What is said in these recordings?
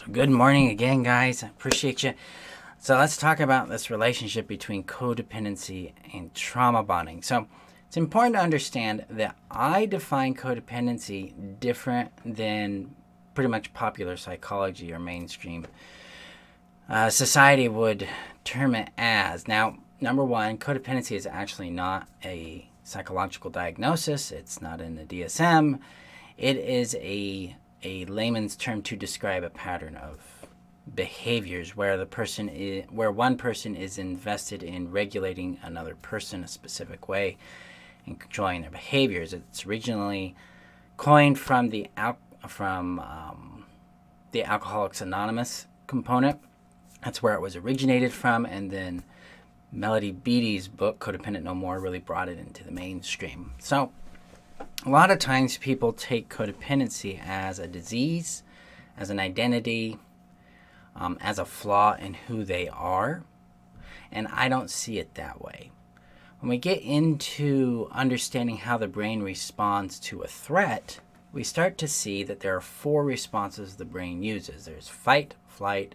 So good morning again, guys. I appreciate you. So let's talk about this relationship between codependency and trauma bonding. So it's important to understand that I define codependency different than pretty much popular psychology or mainstream society would term it as. Now, number one, codependency is actually not a psychological diagnosis. It's not in the DSM. It is a layman's term to describe a pattern of behaviors where where one person is invested in regulating another person a specific way and controlling their behaviors. It's originally coined from the Alcoholics Anonymous component. That's where it was originated from, and then Melody Beattie's book Codependent No More really brought it into the mainstream. So a lot of times people take codependency as a disease, as an identity, as a flaw in who they are, and I don't see it that way. When we get into understanding how the brain responds to a threat, we start to see that there are 4 responses the brain uses. There's fight, flight,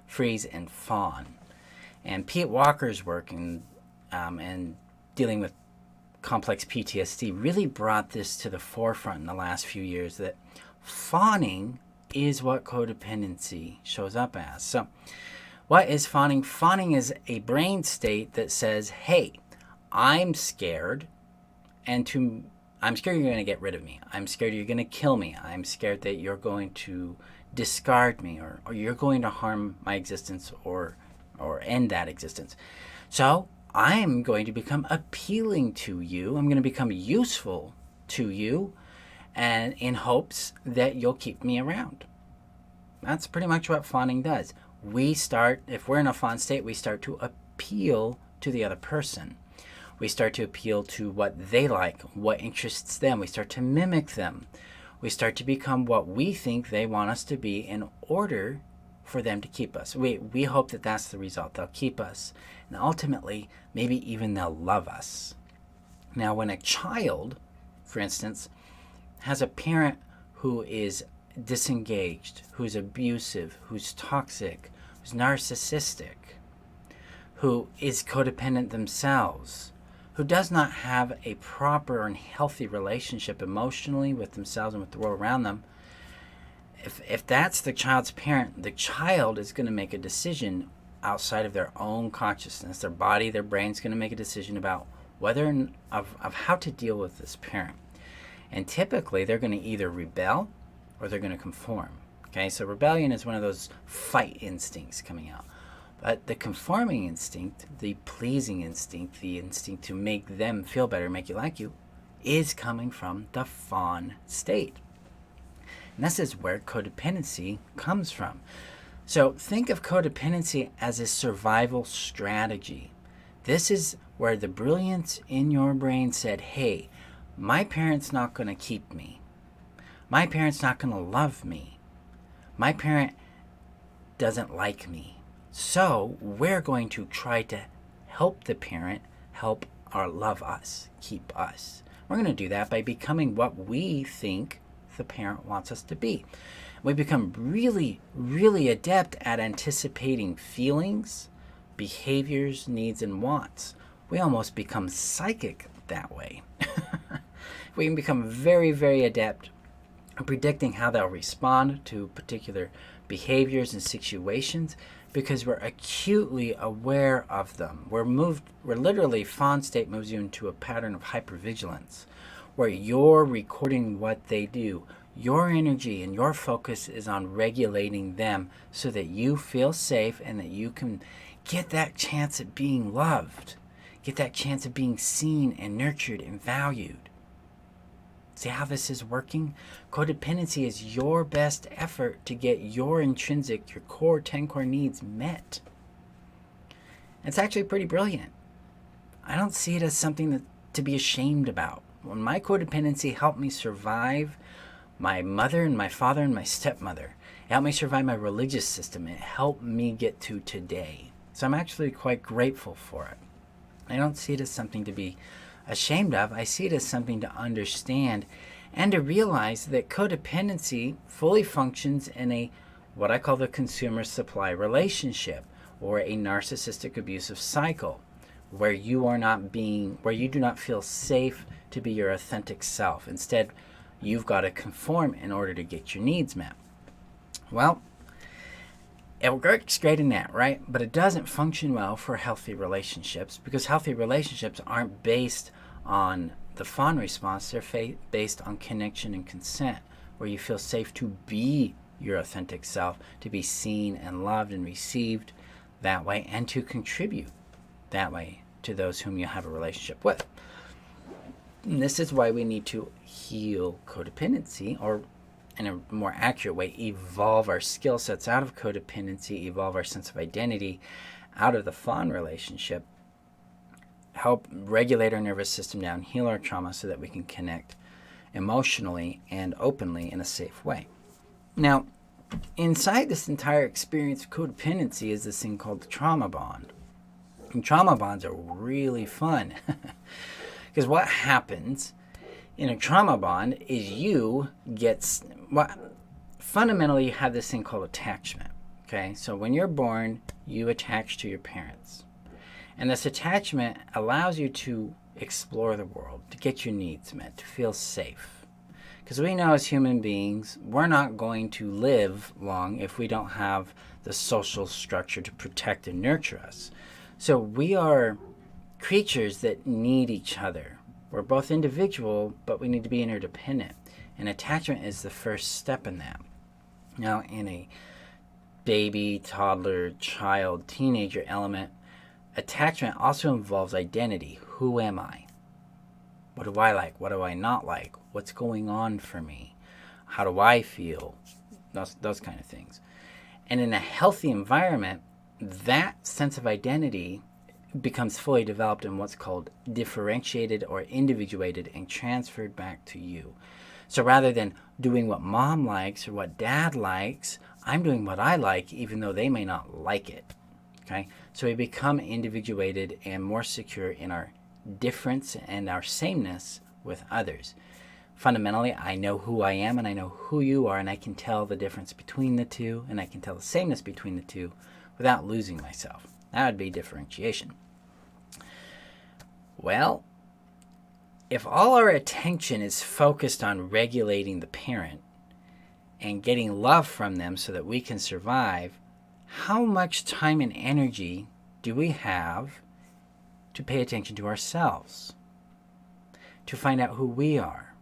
freeze, and fawn. And Pete Walker's work and dealing with complex PTSD really brought this to the forefront in the last few years, that fawning is what codependency shows up as. So what is fawning? Fawning is a brain state that says, hey, I'm scared, I'm scared you're going to get rid of me. I'm scared you're going to kill me. I'm scared that you're going to discard me, or you're going to harm my existence or end that existence. So I'm going to become appealing to you. I'm going to become useful to you, and in hopes that you'll keep me around. That's pretty much what fawning does. If we're in a fawn state, we start to appeal to the other person. We start to appeal to what they like, what interests them. We start to mimic them. We start to become what we think they want us to be in order for them to keep us. We hope that that's the result. They'll keep us. And ultimately, maybe even they'll love us. Now, when a child, for instance, has a parent who is disengaged, who's abusive, who's toxic, who's narcissistic, who is codependent themselves, who does not have a proper and healthy relationship emotionally with themselves and with the world around them, if that's the child's parent, the child is going to make a decision outside of their own consciousness. Their body, their brain's going to make a decision about of how to deal with this parent. And typically, they're going to either rebel or they're going to conform. Okay, so rebellion is one of those fight instincts coming out. But the conforming instinct, the pleasing instinct, the instinct to make them feel better, make you like you, is coming from the fawn state. And this is where codependency comes from. So think of codependency as a survival strategy. This is where the brilliance in your brain said, hey, my parent's not going to keep me. My parent's not going to love me. My parent doesn't like me. So we're going to try to help the parent help or love us, keep us. We're going to do that by becoming what we think the parent wants us to be. We become really, really adept at anticipating feelings, behaviors, needs, and wants. We almost become psychic that way. We can become very, very adept at predicting how they'll respond to particular behaviors and situations because we're acutely aware of them. We're literally, fawn state moves you into a pattern of hypervigilance where you're recording what they do. Your energy and your focus is on regulating them so that you feel safe and that you can get that chance at being loved, get that chance of being seen and nurtured and valued. See how this is working? Codependency is your best effort to get your intrinsic, your core 10 core needs met. It's actually pretty brilliant. I don't see it as something to be ashamed about. When my codependency helped me survive my mother and my father and my stepmother, it helped me survive my religious system. It helped me get to today. So I'm actually quite grateful for it. I don't see it as something to be ashamed of. I see it as something to understand and to realize that codependency fully functions in a what I call the consumer supply relationship, or a narcissistic abusive cycle, where you do not feel safe to be your authentic self. Instead, you've got to conform in order to get your needs met. Well, it works great in that, right? But it doesn't function well for healthy relationships, because healthy relationships aren't based on the fawn response. They're based on connection and consent, where you feel safe to be your authentic self, to be seen and loved and received that way, and to contribute that way to those whom you have a relationship with. And this is why we need to heal codependency, or in a more accurate way, evolve our skill sets out of codependency, evolve our sense of identity out of the fawn relationship, help regulate our nervous system down, heal our trauma so that we can connect emotionally and openly in a safe way. Now, inside this entire experience of codependency is this thing called the trauma bond. And trauma bonds are really fun. Because what happens in a trauma bond is fundamentally you have this thing called attachment. Okay, so when you're born, you attach to your parents. And this attachment allows you to explore the world, to get your needs met, to feel safe. Because we know as human beings, we're not going to live long if we don't have the social structure to protect and nurture us. So we are creatures that need each other. We're both individual, but we need to be interdependent. And attachment is the first step in that. Now, in a baby, toddler, child, teenager element, attachment also involves identity. Who am I? What do I like? What do I not like? What's going on for me? How do I feel? Those kind of things. And in a healthy environment, that sense of identity becomes fully developed in what's called differentiated or individuated and transferred back to you. So rather than doing what mom likes or what dad likes, I'm doing what I like even though they may not like it. Okay? So we become individuated and more secure in our difference and our sameness with others. Fundamentally, I know who I am and I know who you are, and I can tell the difference between the two, and I can tell the sameness between the two without losing myself. That would be differentiation. Well, if all our attention is focused on regulating the parent and getting love from them so that we can survive, how much time and energy do we have to pay attention to ourselves, to find out who we are?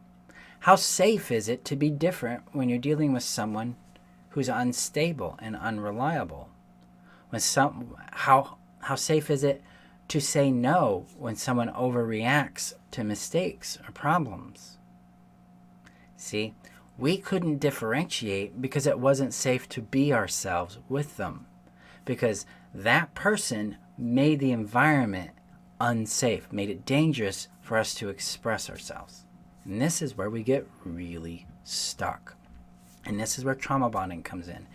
How safe is it to be different when you're dealing with someone who's unstable and unreliable? How safe is it to say no when someone overreacts to mistakes or problems? See, we couldn't differentiate because it wasn't safe to be ourselves with them, because that person made the environment unsafe, made it dangerous for us to express ourselves. And this is where we get really stuck. And this is where trauma bonding comes in.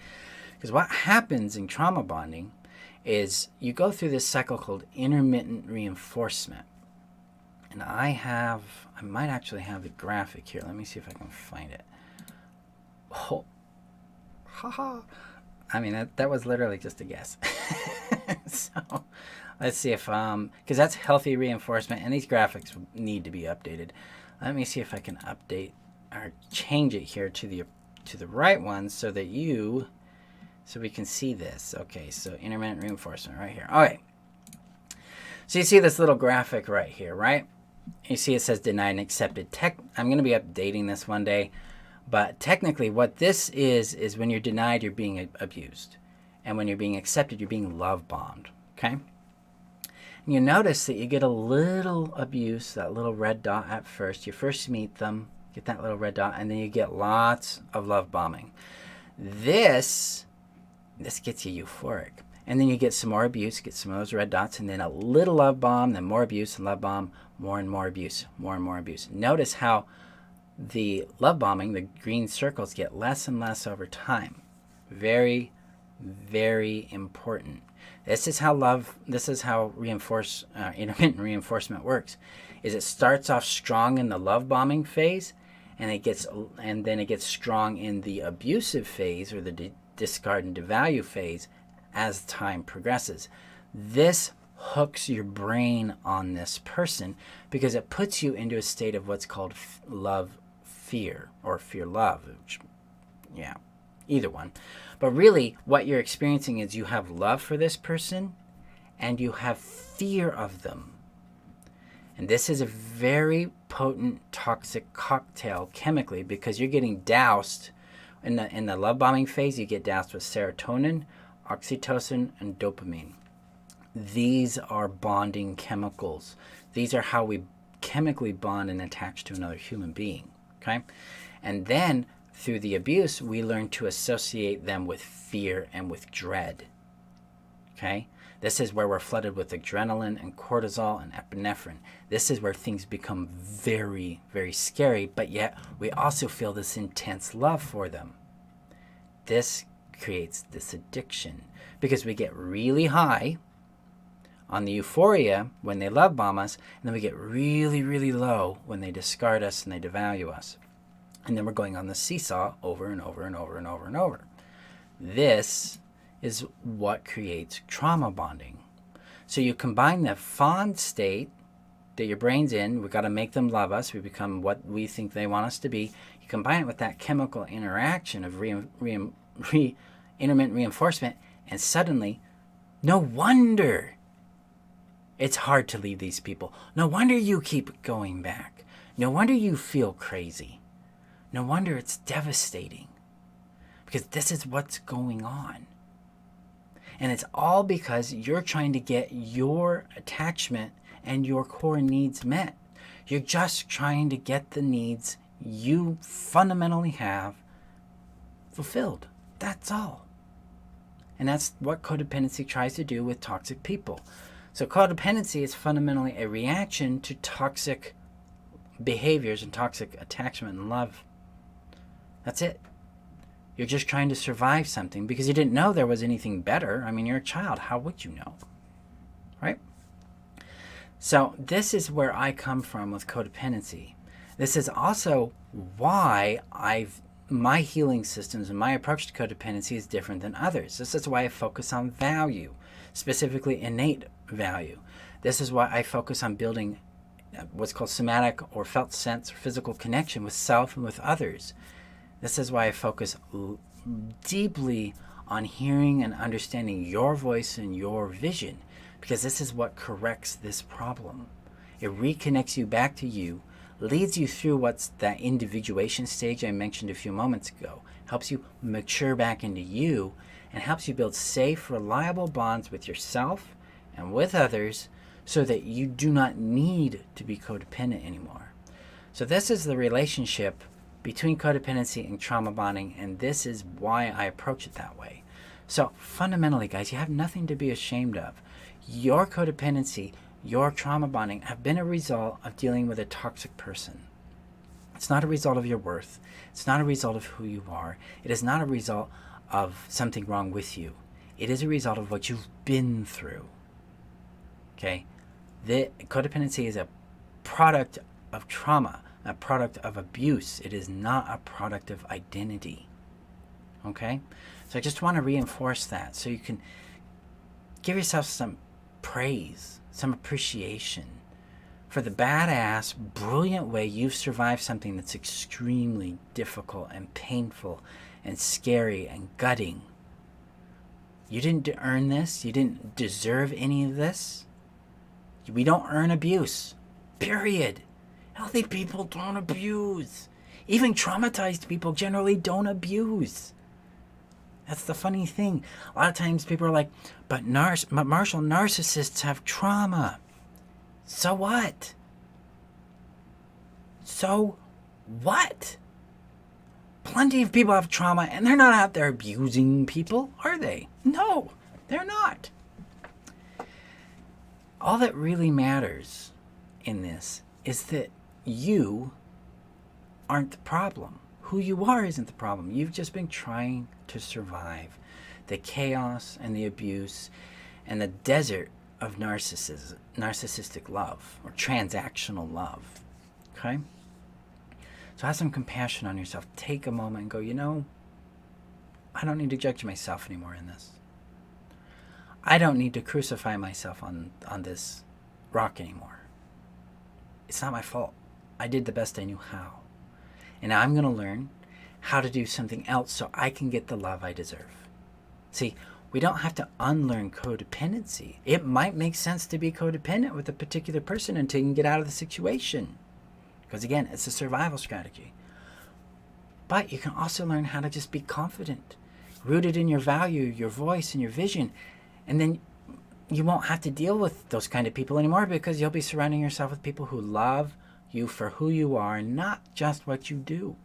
Because what happens in trauma bonding is you go through this cycle called intermittent reinforcement. And I might actually have the graphic here. Let me see if I can find it. Oh, haha. I mean, that was literally just a guess. So let's see if, because that's healthy reinforcement, and these graphics need to be updated. Let me see if I can update or change it here to the right one so we can see this. Okay, so intermittent reinforcement right here. All right. So you see this little graphic right here, right? You see it says denied and accepted. I'm going to be updating this one day, but technically what this is when you're denied, you're being abused. And when you're being accepted, you're being love bombed, okay? And you notice that you get a little abuse, that little red dot at first. You first meet them, get that little red dot, and then you get lots of love bombing. This gets you euphoric. And then you get some more abuse, get some of those red dots, and then a little love bomb, then more abuse and love bomb, more and more abuse, more and more abuse. Notice how the love bombing, the green circles, get less and less over time. Very, very important. This is how intermittent reinforcement works. Is it starts off strong in the love bombing phase, and then it gets strong in the abusive phase or the discard and devalue phase as time progresses. This hooks your brain on this person because it puts you into a state of what's called love fear or fear love, which, yeah, either one. But really what you're experiencing is you have love for this person and you have fear of them. And this is a very potent toxic cocktail chemically because you're getting doused in the love bombing phase. You get doused with serotonin, oxytocin, and dopamine. These are bonding chemicals. These are how we chemically bond and attach to another human being. Okay, and then through the abuse, we learn to associate them with fear and with dread. Okay, this is where we're flooded with adrenaline and cortisol and epinephrine. This is where things become very, very scary, but yet we also feel this intense love for them. This creates this addiction because we get really high on the euphoria when they love bomb us, and then we get really, really low when they discard us and they devalue us. And then we're going on the seesaw over and over and over and over and over. This is what creates trauma bonding. So you combine the fawn state that your brain's in, we've got to make them love us, we become what we think they want us to be. You combine it with that chemical interaction of intermittent reinforcement, and suddenly, no wonder it's hard to leave these people. No wonder you keep going back. No wonder you feel crazy. No wonder it's devastating. Because this is what's going on. And it's all because you're trying to get your attachment and your core needs met. You're just trying to get the needs you fundamentally have fulfilled. That's all. And that's what codependency tries to do with toxic people. So codependency is fundamentally a reaction to toxic behaviors and toxic attachment and love. That's it. You're just trying to survive something because you didn't know there was anything better. I mean, you're a child. How would you know? Right? So this is where I come from with codependency. This is also why my healing systems and my approach to codependency is different than others. This is why I focus on value, specifically innate value. This is why I focus on building what's called somatic or felt sense or physical connection with self and with others. This is why I focus deeply on hearing and understanding your voice and your vision, because this is what corrects this problem. It reconnects you back to you, leads you through what's that individuation stage I mentioned a few moments ago, helps you mature back into you, and helps you build safe, reliable bonds with yourself and with others so that you do not need to be codependent anymore. So this is the relationship between codependency and trauma bonding, and this is why I approach it that way. So fundamentally, guys, you have nothing to be ashamed of. Your codependency, your trauma bonding have been a result of dealing with a toxic person. It's not a result of your worth. It's not a result of who you are. It is not a result of something wrong with you. It is a result of what you've been through. Okay? The codependency is a product of trauma, a product of abuse. It is not a product of identity. Okay? So I just want to reinforce that so you can give yourself some praise, some appreciation for the badass, brilliant way you've survived something that's extremely difficult and painful and scary and gutting. You didn't earn this. You didn't deserve any of this. We don't earn abuse. Period. Healthy people don't abuse. Even traumatized people generally don't abuse. That's the funny thing. A lot of times people are like, but Marshall, narcissists have trauma. So what? So what? Plenty of people have trauma and they're not out there abusing people, are they? No, they're not. All that really matters in this is that you aren't the problem. Who you are isn't the problem. You've just been trying to survive the chaos and the abuse and the desert of narcissistic love or transactional love. Okay? So have some compassion on yourself. Take a moment and go, I don't need to judge myself anymore in this. I don't need to crucify myself on this rock anymore. It's not my fault. I did the best I knew how. And I'm going to learn how to do something else so I can get the love I deserve. See, we don't have to unlearn codependency. It might make sense to be codependent with a particular person until you can get out of the situation. Because again, it's a survival strategy. But you can also learn how to just be confident, rooted in your value, your voice, and your vision. And then you won't have to deal with those kind of people anymore because you'll be surrounding yourself with people who love you for who you are, not just what you do.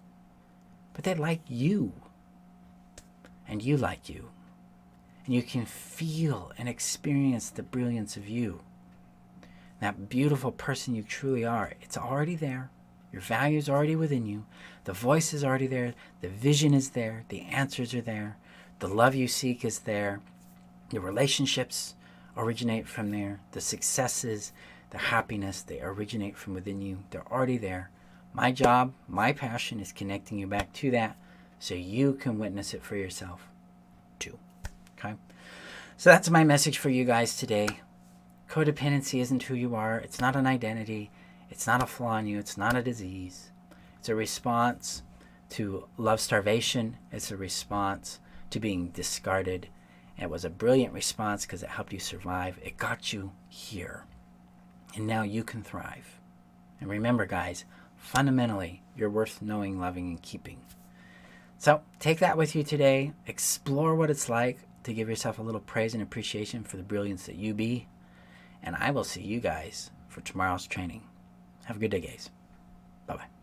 But they like you. And you like you. And you can feel and experience the brilliance of you. That beautiful person you truly are. It's already there. Your value is already within you. The voice is already there. The vision is there. The answers are there. The love you seek is there. The relationships originate from there. The successes, the happiness, they originate from within you. They're already there. My job, my passion is connecting you back to that so you can witness it for yourself too. Okay? So that's my message for you guys today. Codependency isn't who you are. It's not an identity. It's not a flaw in you. It's not a disease. It's a response to love starvation. It's a response to being discarded. It was a brilliant response because it helped you survive. It got you here. And now you can thrive. And remember, guys, fundamentally, you're worth knowing, loving, and keeping. So take that with you today. Explore what it's like to give yourself a little praise and appreciation for the brilliance that you be. And I will see you guys for tomorrow's training. Have a good day, guys. Bye-bye.